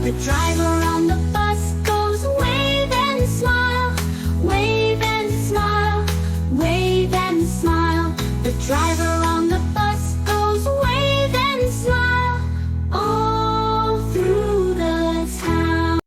The driver on the bus goes wave and smile, wave and smile, wave and smile. The driver on the bus goes wave and smile all through the town.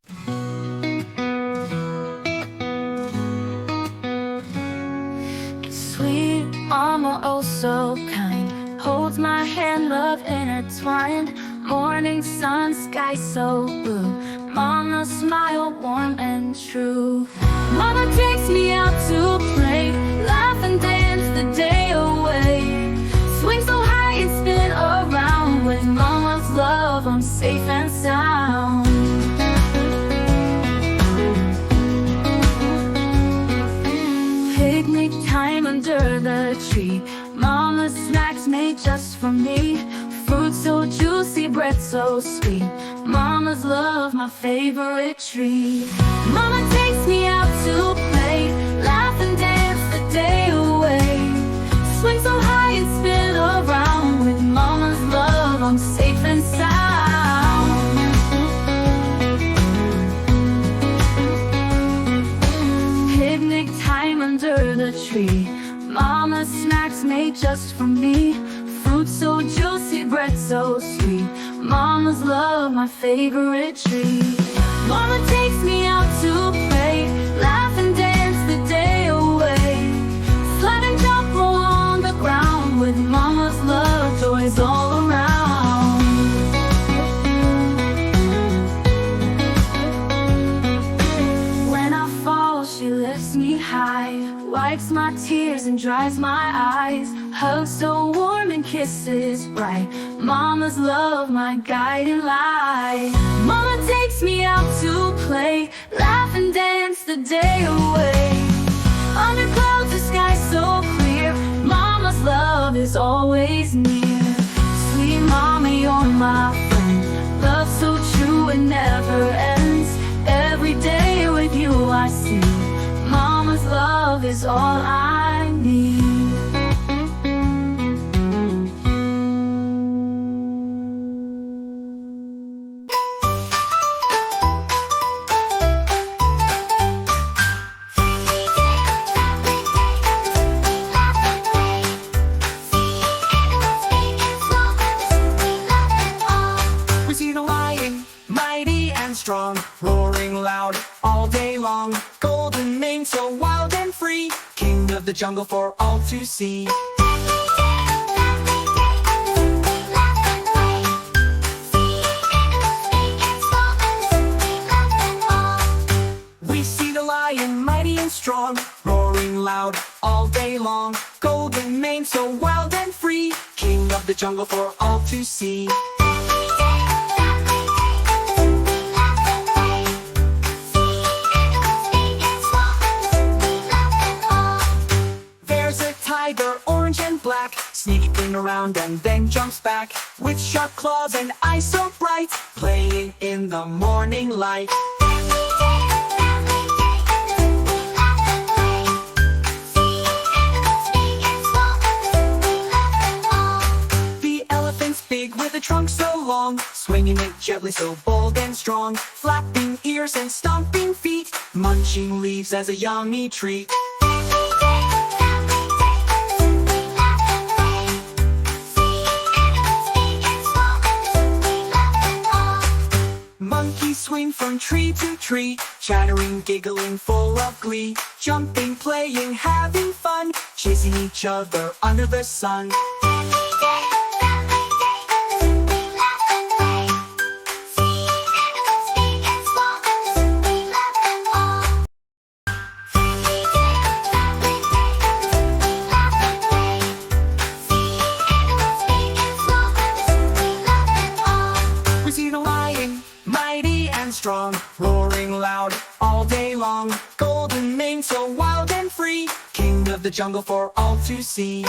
Sweet mama, oh so kind, holds my hand, love intertwined. Morning sun, sky so blue, mama smile warm and true. Mama takes me out to play, laugh and dance the day away. Swing so high and spin around, with mama's love I'm safe and sound. Picnic time under the tree, mama's snacks made just for me. Fruit so juicy, bread so sweet, mama's love my favorite treat. Mama takes me out to play, laugh and dance the day away. Swing so high and spin around, with mama's love I'm safe and sound. Picnic time under the tree, mama's snacks made just for me. Fruit so juicy, bread so sweet, mama's love my favorite treat. Mama takes me out to play, laugh and dance the day away. Slide and jump along the ground, with mama's love toys all around. When I fall, she lifts me high, wipes my tears and dries my eyes. Hugs so warm and kisses bright, mama's love my guiding light. Mama takes me out to play, laugh and dance the day away. Under clouds the sky so clear, mama's love is always near. Sweet mama, you're my friend, love so true it never ends. Every day with you I see, mama's love is all I need. Strong, roaring loud all day long, golden mane so wild and free, king of the jungle for all to see. We see the lion mighty and strong, roaring loud all day long, golden mane so wild and free, king of the jungle for all to see. Tiger, orange and black, sneaking around and then jumps back, with sharp claws and eyes so bright, playing in the morning light. The elephant's big with a trunk so long, swinging it gently so bold and strong, flapping ears and stomping feet, munching leaves as a yummy treat. Monkeys swing from tree to tree, chattering, giggling, full of glee, jumping, playing, having fun, chasing each other under the sun. We see the lion, mighty and strong, roaring loud all day long, golden mane so wild and free, king of the jungle for all to see.